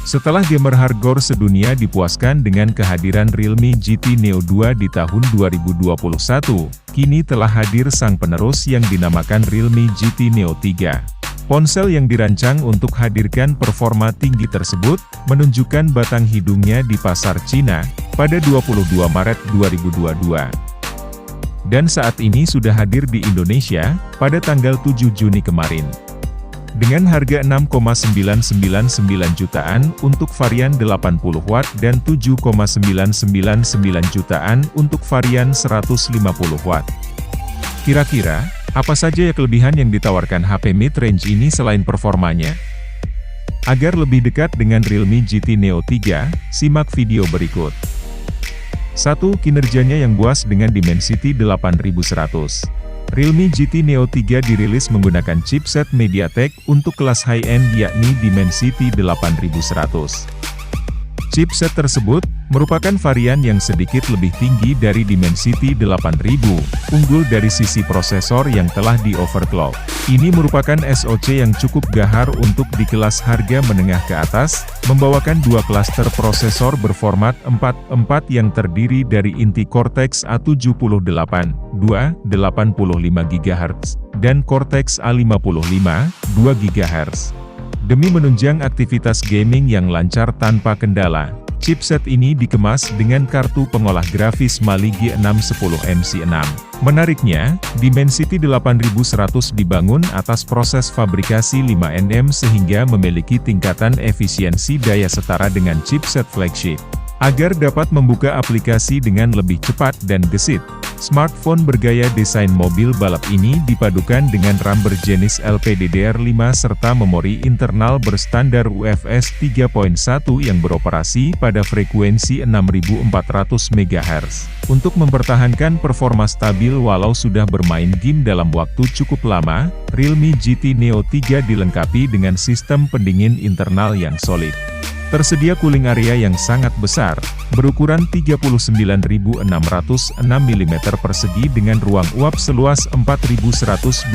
Setelah gamer hardcore sedunia dipuaskan dengan kehadiran Realme GT Neo 2 di tahun 2021, kini telah hadir sang penerus yang dinamakan Realme GT Neo 3. Ponsel yang dirancang untuk hadirkan performa tinggi tersebut, menunjukkan batang hidungnya di pasar Cina, pada 22 Maret 2022. Dan saat ini sudah hadir di Indonesia, pada tanggal 7 Juni kemarin. Dengan harga 6,999 jutaan untuk varian 80 watt dan 7,999 jutaan untuk varian 150 watt. Kira-kira, apa saja ya kelebihan yang ditawarkan HP mid-range ini selain performanya? Agar lebih dekat dengan Realme GT Neo 3, simak video berikut. 1. Kinerjanya yang buas dengan Dimensity 8100. Realme GT Neo 3 dirilis menggunakan chipset MediaTek untuk kelas high-end yakni Dimensity 8100. Chipset tersebut, merupakan varian yang sedikit lebih tinggi dari Dimensity 8000, unggul dari sisi prosesor yang telah di-overclock. Ini merupakan SoC yang cukup gahar untuk di kelas harga menengah ke atas, membawakan dua klaster prosesor berformat 4 yang terdiri dari inti Cortex A78, 2,85 GHz, dan Cortex A55, 2 GHz. Demi menunjang aktivitas gaming yang lancar tanpa kendala, chipset ini dikemas dengan kartu pengolah grafis Mali G610MC6. Menariknya, Dimensity 8100 dibangun atas proses fabrikasi 5nm sehingga memiliki tingkatan efisiensi daya setara dengan chipset flagship. Agar dapat membuka aplikasi dengan lebih cepat dan gesit, smartphone bergaya desain mobil balap ini dipadukan dengan RAM berjenis LPDDR5 serta memori internal berstandar UFS 3.1 yang beroperasi pada frekuensi 6400 MHz. Untuk mempertahankan performa stabil walau sudah bermain game dalam waktu cukup lama, Realme GT Neo 3 dilengkapi dengan sistem pendingin internal yang solid. Tersedia cooling area yang sangat besar, berukuran 39.606 mm persegi dengan ruang uap seluas 4.129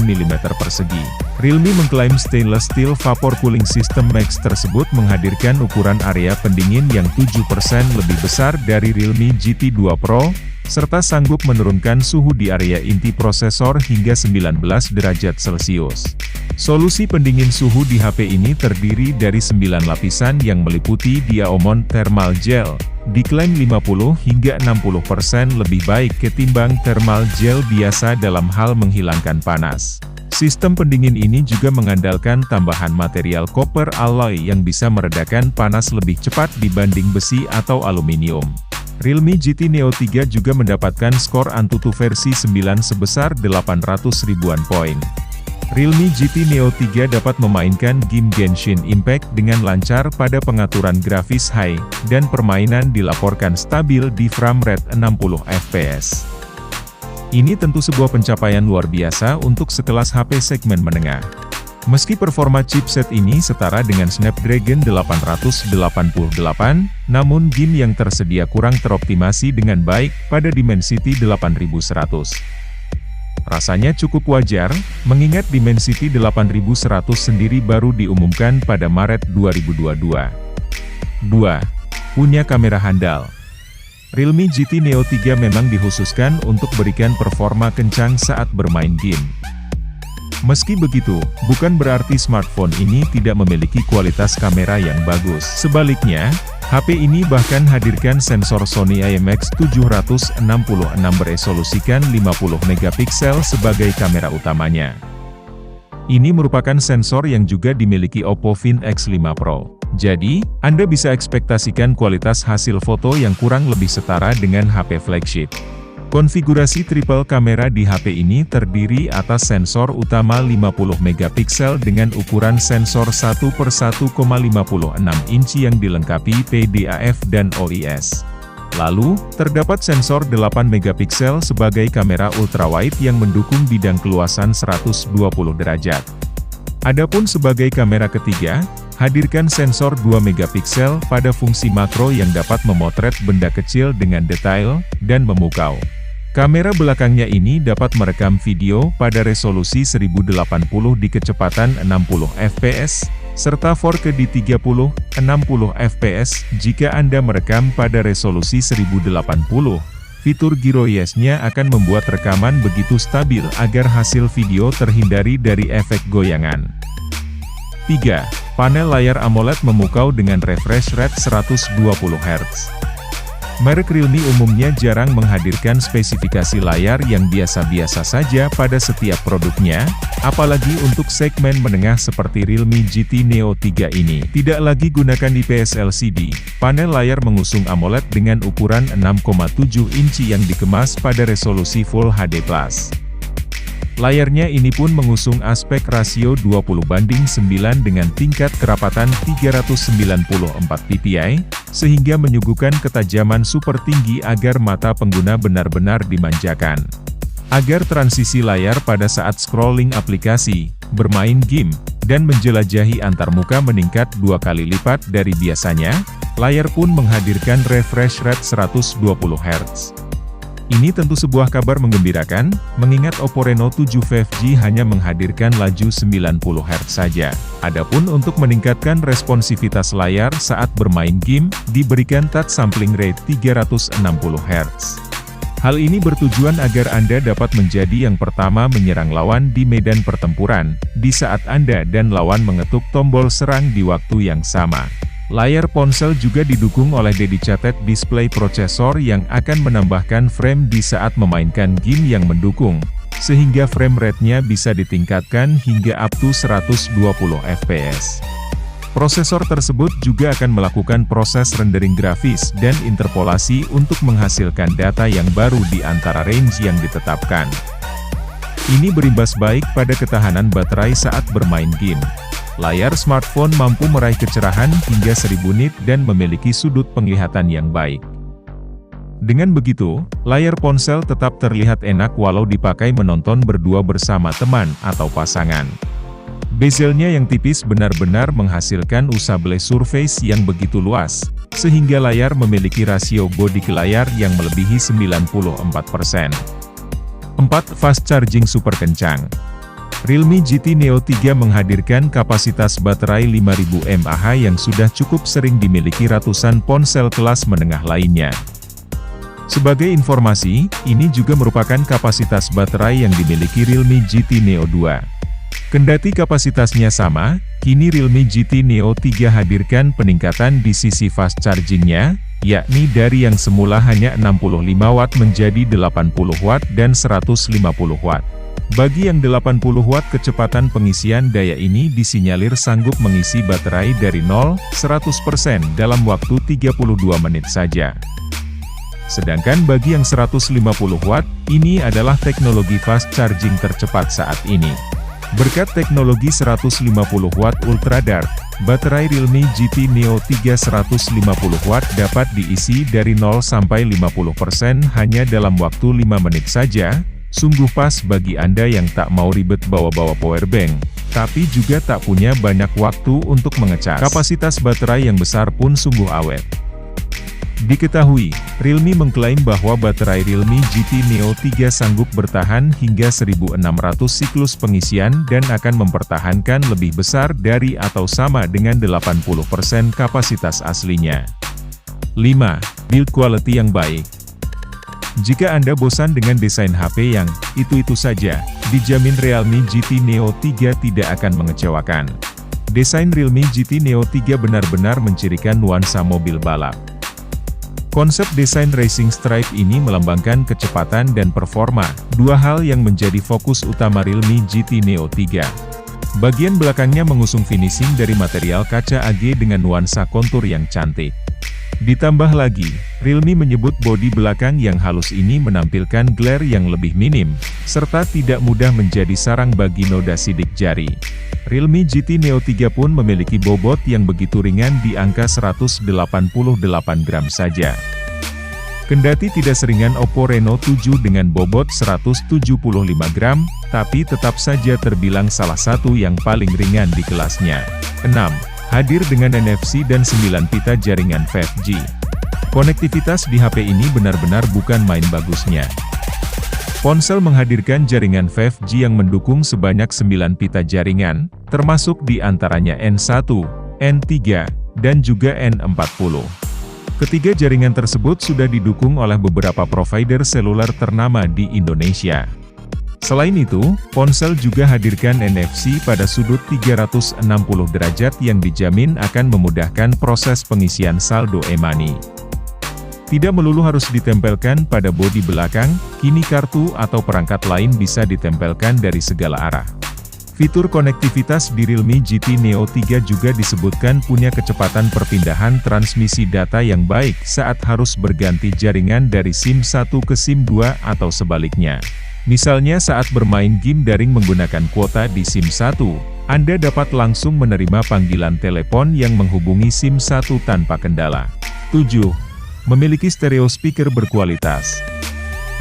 mm persegi. Realme mengklaim stainless steel vapor cooling system Max tersebut menghadirkan ukuran area pendingin yang 7% lebih besar dari Realme GT 2 Pro, serta sanggup menurunkan suhu di area inti prosesor hingga 19 derajat Celcius. Solusi pendingin suhu di HP ini terdiri dari 9 lapisan yang meliputi Diamond Thermal Gel, diklaim 50 hingga 60% lebih baik ketimbang thermal gel biasa dalam hal menghilangkan panas. Sistem pendingin ini juga mengandalkan tambahan material copper alloy yang bisa meredakan panas lebih cepat dibanding besi atau aluminium. Realme GT Neo 3 juga mendapatkan skor Antutu versi 9 sebesar 800 ribuan poin. Realme GT Neo 3 dapat memainkan game Genshin Impact dengan lancar pada pengaturan grafis high, dan permainan dilaporkan stabil di frame rate 60 fps. Ini tentu sebuah pencapaian luar biasa untuk sekelas HP segmen menengah. Meski performa chipset ini setara dengan Snapdragon 888, namun game yang tersedia kurang teroptimasi dengan baik pada Dimensity 8100. Rasanya cukup wajar, mengingat Dimensity 8100 sendiri baru diumumkan pada Maret 2022. 2. Punya kamera handal. Realme GT Neo 3 memang dikhususkan untuk berikan performa kencang saat bermain game. Meski begitu, bukan berarti smartphone ini tidak memiliki kualitas kamera yang bagus. Sebaliknya, HP ini bahkan hadirkan sensor Sony IMX766 beresolusikan 50 megapiksel sebagai kamera utamanya. Ini merupakan sensor yang juga dimiliki Oppo Find X5 Pro. Jadi, Anda bisa ekspektasikan kualitas hasil foto yang kurang lebih setara dengan HP flagship. Konfigurasi triple kamera di HP ini terdiri atas sensor utama 50 megapiksel dengan ukuran sensor 1/1,56 inci yang dilengkapi PDAF dan OIS. Lalu, terdapat sensor 8 megapiksel sebagai kamera ultrawide yang mendukung bidang keluasan 120 derajat. Adapun sebagai kamera ketiga, hadirkan sensor 2 megapiksel pada fungsi makro yang dapat memotret benda kecil dengan detail dan memukau. Kamera belakangnya ini dapat merekam video pada resolusi 1080 di kecepatan 60 fps, serta 4K di 30-60 fps jika Anda merekam pada resolusi 1080. Fitur GIROIS-nya akan membuat rekaman begitu stabil agar hasil video terhindari dari efek goyangan. 3. Panel layar AMOLED memukau dengan refresh rate 120 Hz. Merek Realme umumnya jarang menghadirkan spesifikasi layar yang biasa-biasa saja pada setiap produknya, apalagi untuk segmen menengah seperti Realme GT Neo 3 ini. Tidak lagi gunakan IPS LCD, panel layar mengusung AMOLED dengan ukuran 6,7 inci yang dikemas pada resolusi Full HD+. Layarnya ini pun mengusung aspek rasio 20:9 dengan tingkat kerapatan 394 ppi, sehingga menyuguhkan ketajaman super tinggi agar mata pengguna benar-benar dimanjakan. Agar transisi layar pada saat scrolling aplikasi, bermain game, dan menjelajahi antarmuka meningkat 2 kali lipat dari biasanya, layar pun menghadirkan refresh rate 120 Hz. Ini tentu sebuah kabar menggembirakan, mengingat Oppo Reno 7 5G hanya menghadirkan laju 90 Hz saja. Adapun untuk meningkatkan responsivitas layar saat bermain game, diberikan touch sampling rate 360 Hz. Hal ini bertujuan agar Anda dapat menjadi yang pertama menyerang lawan di medan pertempuran, di saat Anda dan lawan mengetuk tombol serang di waktu yang sama. Layar ponsel juga didukung oleh dedicated display processor yang akan menambahkan frame di saat memainkan game yang mendukung, sehingga frame rate-nya bisa ditingkatkan hingga up to 120 fps. Prosesor tersebut juga akan melakukan proses rendering grafis dan interpolasi untuk menghasilkan data yang baru di antara range yang ditetapkan. Ini berimbas baik pada ketahanan baterai saat bermain game. Layar smartphone mampu meraih kecerahan hingga 1000 nit dan memiliki sudut penglihatan yang baik. Dengan begitu, layar ponsel tetap terlihat enak walau dipakai menonton berdua bersama teman atau pasangan. Bezelnya yang tipis benar-benar menghasilkan usable surface yang begitu luas, sehingga layar memiliki rasio bodi ke layar yang melebihi 94%. 4. Fast charging super kencang. Realme GT Neo 3 menghadirkan kapasitas baterai 5000 mAh yang sudah cukup sering dimiliki ratusan ponsel kelas menengah lainnya. Sebagai informasi, ini juga merupakan kapasitas baterai yang dimiliki Realme GT Neo 2. Kendati kapasitasnya sama, kini Realme GT Neo 3 hadirkan peningkatan di sisi fast chargingnya, yakni dari yang semula hanya 65 Watt menjadi 80 Watt dan 150 Watt. Bagi yang 80 Watt kecepatan pengisian daya ini disinyalir sanggup mengisi baterai dari 0-100% dalam waktu 32 menit saja. Sedangkan bagi yang 150 Watt, ini adalah teknologi fast charging tercepat saat ini. Berkat teknologi 150 Watt Ultra Dark, baterai Realme GT Neo 3 150 Watt dapat diisi dari 0-50% hanya dalam waktu 5 menit saja. Sungguh pas bagi Anda yang tak mau ribet bawa-bawa powerbank, tapi juga tak punya banyak waktu untuk mengecas. Kapasitas baterai yang besar pun sungguh awet. Diketahui, Realme mengklaim bahwa baterai Realme GT Neo 3 sanggup bertahan hingga 1600 siklus pengisian dan akan mempertahankan lebih besar dari atau sama dengan 80% kapasitas aslinya. 5. Build quality yang baik. Jika Anda bosan dengan desain HP yang itu-itu saja, dijamin Realme GT Neo 3 tidak akan mengecewakan. Desain Realme GT Neo 3 benar-benar mencirikan nuansa mobil balap. Konsep desain racing stripe ini melambangkan kecepatan dan performa, dua hal yang menjadi fokus utama Realme GT Neo 3. Bagian belakangnya mengusung finishing dari material kaca AG dengan nuansa kontur yang cantik. Ditambah lagi, Realme menyebut bodi belakang yang halus ini menampilkan glare yang lebih minim, serta tidak mudah menjadi sarang bagi noda sidik jari. Realme GT Neo 3 pun memiliki bobot yang begitu ringan di angka 188 gram saja. Kendati tidak seringan Oppo Reno 7 dengan bobot 175 gram, tapi tetap saja terbilang salah satu yang paling ringan di kelasnya. 6. Hadir dengan NFC dan 9 pita jaringan 5G. Konektivitas di HP ini benar-benar bukan main bagusnya. Ponsel menghadirkan jaringan 5G yang mendukung sebanyak 9 pita jaringan, termasuk di antaranya N1, N3, dan juga N40. Ketiga jaringan tersebut sudah didukung oleh beberapa provider seluler ternama di Indonesia. Selain itu, ponsel juga hadirkan NFC pada sudut 360 derajat yang dijamin akan memudahkan proses pengisian saldo e-money. Tidak melulu harus ditempelkan pada bodi belakang, kini kartu atau perangkat lain bisa ditempelkan dari segala arah. Fitur konektivitas di Realme GT Neo 3 juga disebutkan punya kecepatan perpindahan transmisi data yang baik saat harus berganti jaringan dari SIM 1 ke SIM 2 atau sebaliknya. Misalnya saat bermain game daring menggunakan kuota di SIM 1, Anda dapat langsung menerima panggilan telepon yang menghubungi SIM 1 tanpa kendala. 7. Memiliki stereo speaker berkualitas.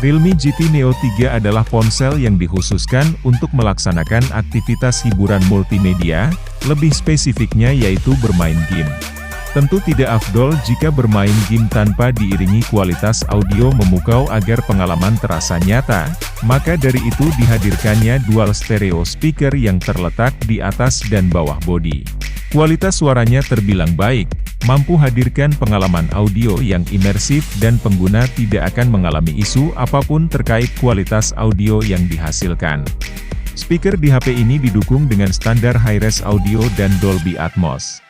Realme GT Neo 3 adalah ponsel yang dikhususkan untuk melaksanakan aktivitas hiburan multimedia, lebih spesifiknya yaitu bermain game. Tentu tidak afdol jika bermain game tanpa diiringi kualitas audio memukau agar pengalaman terasa nyata, maka dari itu dihadirkannya dual stereo speaker yang terletak di atas dan bawah bodi. Kualitas suaranya terbilang baik, mampu hadirkan pengalaman audio yang imersif dan pengguna tidak akan mengalami isu apapun terkait kualitas audio yang dihasilkan. Speaker di HP ini didukung dengan standar high-res audio dan Dolby Atmos.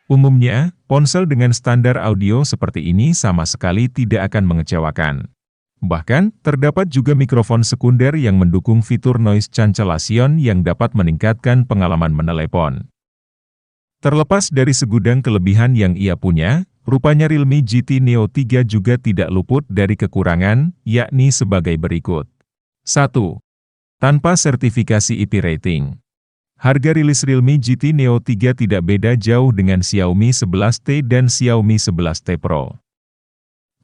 Umumnya, ponsel dengan standar audio seperti ini sama sekali tidak akan mengecewakan. Bahkan, terdapat juga mikrofon sekunder yang mendukung fitur noise cancellation yang dapat meningkatkan pengalaman menelepon. Terlepas dari segudang kelebihan yang ia punya, rupanya Realme GT Neo 3 juga tidak luput dari kekurangan, yakni sebagai berikut. 1. Tanpa sertifikasi IP rating. Harga rilis Realme GT Neo 3 tidak beda jauh dengan Xiaomi 11T dan Xiaomi 11T Pro.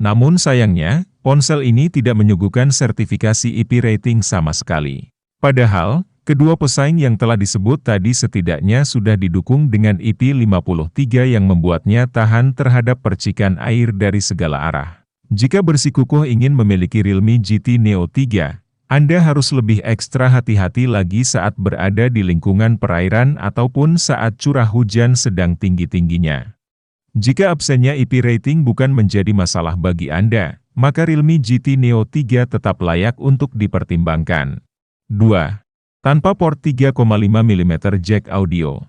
Namun sayangnya, ponsel ini tidak menyuguhkan sertifikasi IP rating sama sekali. Padahal, kedua pesaing yang telah disebut tadi setidaknya sudah didukung dengan IP53 yang membuatnya tahan terhadap percikan air dari segala arah. Jika bersikukuh ingin memiliki Realme GT Neo 3, Anda harus lebih ekstra hati-hati lagi saat berada di lingkungan perairan ataupun saat curah hujan sedang tinggi-tingginya. Jika absennya IP rating bukan menjadi masalah bagi Anda, maka Realme GT Neo 3 tetap layak untuk dipertimbangkan. 2. Tanpa port 3,5 mm jack audio.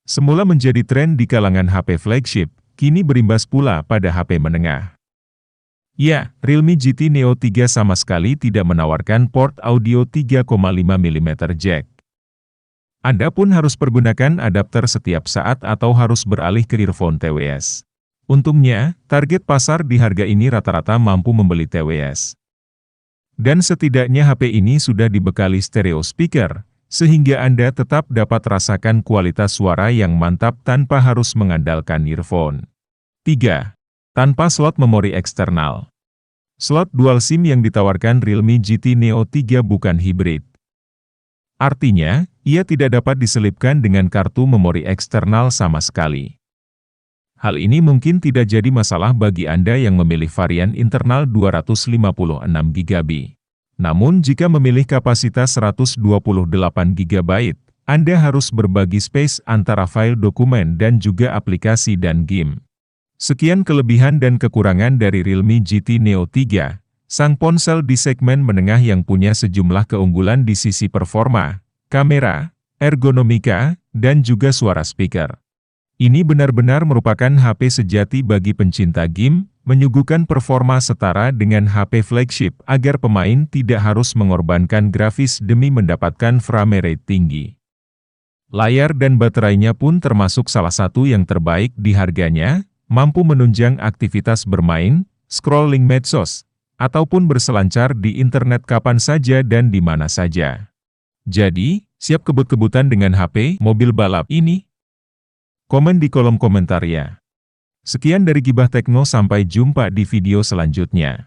Semula menjadi tren di kalangan HP flagship, kini berimbas pula pada HP menengah. Ya, Realme GT Neo 3 sama sekali tidak menawarkan port audio 3,5 mm jack. Anda pun harus pergunakan adapter setiap saat atau harus beralih ke earphone TWS. Untungnya, target pasar di harga ini rata-rata mampu membeli TWS. Dan setidaknya HP ini sudah dibekali stereo speaker, sehingga Anda tetap dapat rasakan kualitas suara yang mantap tanpa harus mengandalkan earphone. 3. Tanpa slot memori eksternal. Slot dual SIM yang ditawarkan Realme GT Neo 3 bukan hibrid. Artinya, ia tidak dapat diselipkan dengan kartu memori eksternal sama sekali. Hal ini mungkin tidak jadi masalah bagi Anda yang memilih varian internal 256GB. Namun jika memilih kapasitas 128GB, Anda harus berbagi space antara file dokumen dan juga aplikasi dan game. Sekian kelebihan dan kekurangan dari Realme GT Neo 3, sang ponsel di segmen menengah yang punya sejumlah keunggulan di sisi performa, kamera, ergonomika, dan juga suara speaker. Ini benar-benar merupakan HP sejati bagi pencinta game, menyuguhkan performa setara dengan HP flagship agar pemain tidak harus mengorbankan grafis demi mendapatkan frame rate tinggi. Layar dan baterainya pun termasuk salah satu yang terbaik di harganya, mampu menunjang aktivitas bermain, scrolling medsos, ataupun berselancar di internet kapan saja dan di mana saja. Jadi, siap kebut-kebutan dengan HP mobil balap ini? Komen di kolom komentar ya. Sekian dari Gibah Tekno, sampai jumpa di video selanjutnya.